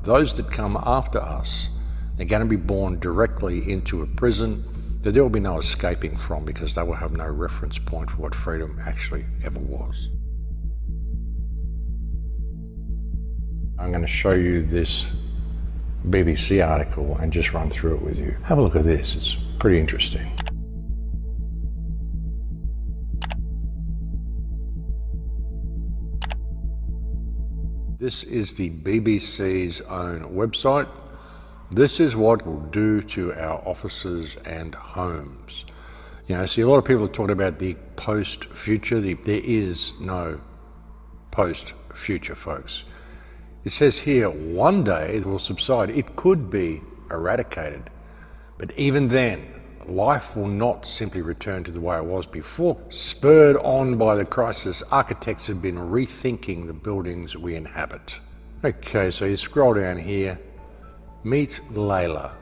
Those that come after us, they're going to be born directly into a prison that there will be no escaping from, because they will have no reference point for what freedom actually ever was. I'm going to show you this BBC article and just run through it with you. Have a look at this, it's pretty interesting. This is the BBC's own website. This is what will do to our offices and homes. You know, see, a lot of people are talking about the post-future. There is no post-future, folks. It says here, one day it will subside. It could be eradicated. But even then, life will not simply return to the way it was before. Spurred on by the crisis, architects have been rethinking the buildings we inhabit. Okay, so you scroll down here. Meet Layla.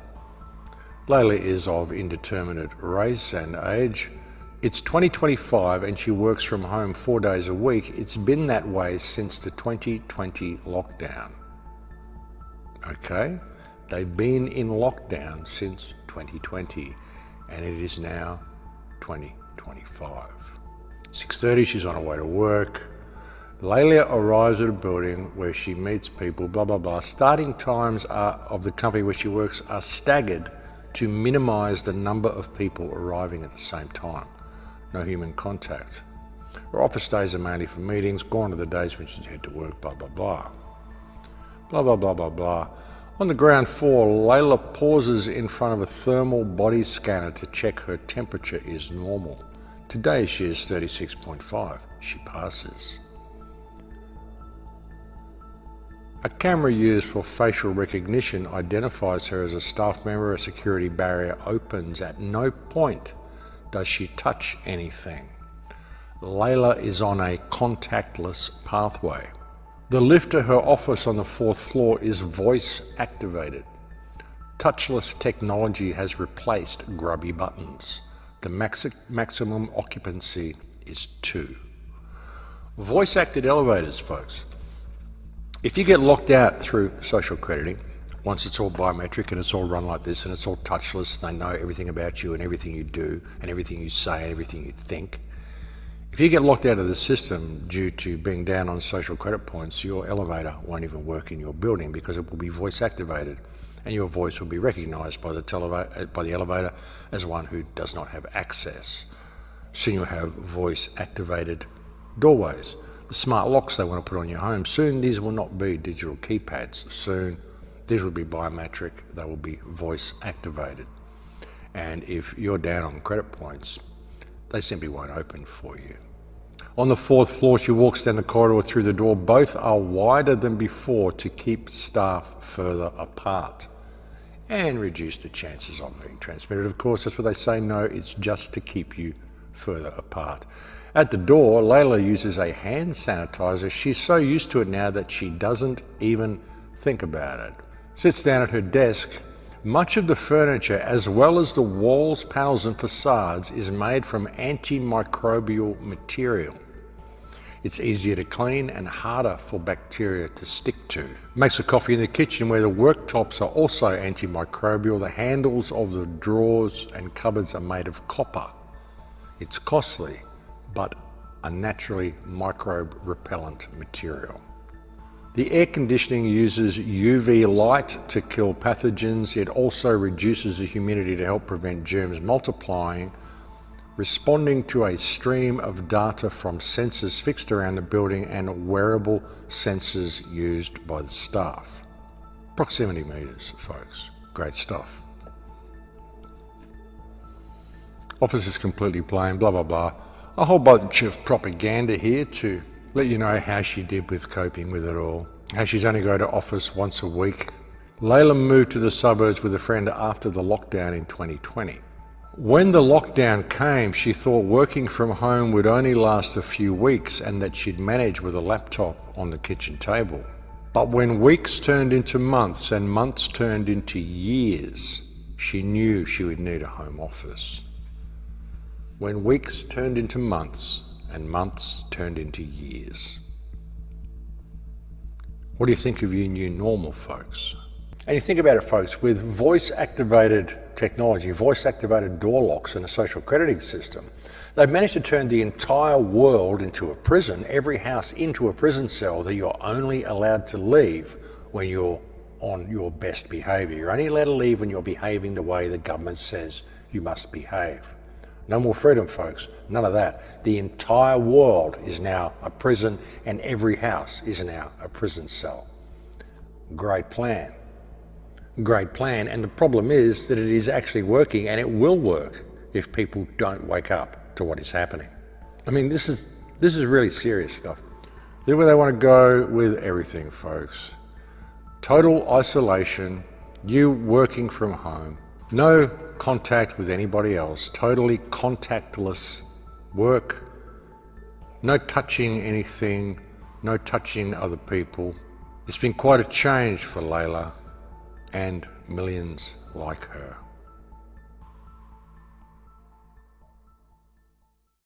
Layla is of indeterminate race and age. It's 2025 and she works from home 4 days a week. It's been that way since the 2020 lockdown. Okay, they've been in lockdown since 2020 and it is now 2025. 6:30, she's on her way to work. Layla arrives at a building where she meets people, blah, blah, blah. Starting times of the company where she works are staggered to minimize the number of people arriving at the same time. No human contact. Her office days are mainly for meetings, gone are the days when she'd head to work, blah, blah, blah. Blah, blah, blah, blah, blah. On the ground floor, Layla pauses in front of a thermal body scanner to check her temperature is normal. Today she is 36.5. She passes. A camera used for facial recognition identifies her as a staff member. A security barrier opens. At no point does she touch anything. Layla is on a contactless pathway. The lift to her office on the 4th floor is voice activated. Touchless technology has replaced grubby buttons. The maximum occupancy is 2. Voice acted elevators, folks. If you get locked out through social crediting, once it's all biometric and it's all run like this and it's all touchless, they know everything about you and everything you do and everything you say and everything you think. If you get locked out of the system due to being down on social credit points, your elevator won't even work in your building because it will be voice activated and your voice will be recognized by the elevator as one who does not have access. Soon you'll have voice activated doorways. The smart locks they want to put on your home, soon these will not be digital keypads. Soon these will be biometric, they will be voice activated. And if you're down on credit points, they simply won't open for you. On the 4th floor, she walks down the corridor through the door. Both are wider than before to keep staff further apart and reduce the chances of being transmitted. Of course, that's what they say. No, it's just to keep you further apart. At the door, Layla uses a hand sanitizer. She's so used to it now that she doesn't even think about it. Sits down at her desk. Much of the furniture, as well as the walls, panels and facades, is made from antimicrobial material. It's easier to clean and harder for bacteria to stick to. Makes her coffee in the kitchen where the worktops are also antimicrobial. The handles of the drawers and cupboards are made of copper. It's costly, but a naturally microbe repellent material. The air conditioning uses UV light to kill pathogens. It also reduces the humidity to help prevent germs multiplying, responding to a stream of data from sensors fixed around the building and wearable sensors used by the staff. Proximity meters, folks. Great stuff. Office is completely plain, blah, blah, blah. A whole bunch of propaganda here to let you know how she did with coping with it all. How she's only going to office once a week. Layla moved to the suburbs with a friend after the lockdown in 2020. When the lockdown came, she thought working from home would only last a few weeks and that she'd manage with a laptop on the kitchen table. But when weeks turned into months and months turned into years, she knew she would need a home office. When weeks turned into months and months turned into years. What do you think of your new normal, folks? And you think about it, folks, with voice-activated technology, voice-activated door locks and a social crediting system, they've managed to turn the entire world into a prison, every house into a prison cell that you're only allowed to leave when you're on your best behaviour. You're only allowed to leave when you're behaving the way the government says you must behave. No more freedom, folks. None of that. The entire world is now a prison and every house is now a prison cell. Great plan. Great plan. And the problem is that it is actually working, and it will work if people don't wake up to what is happening. I mean, this is really serious stuff. This is where they want to go with everything, folks. Total isolation, you working from home, no contact with anybody else, totally contactless work, no touching anything, no touching other people. It's been quite a change for Layla and millions like her.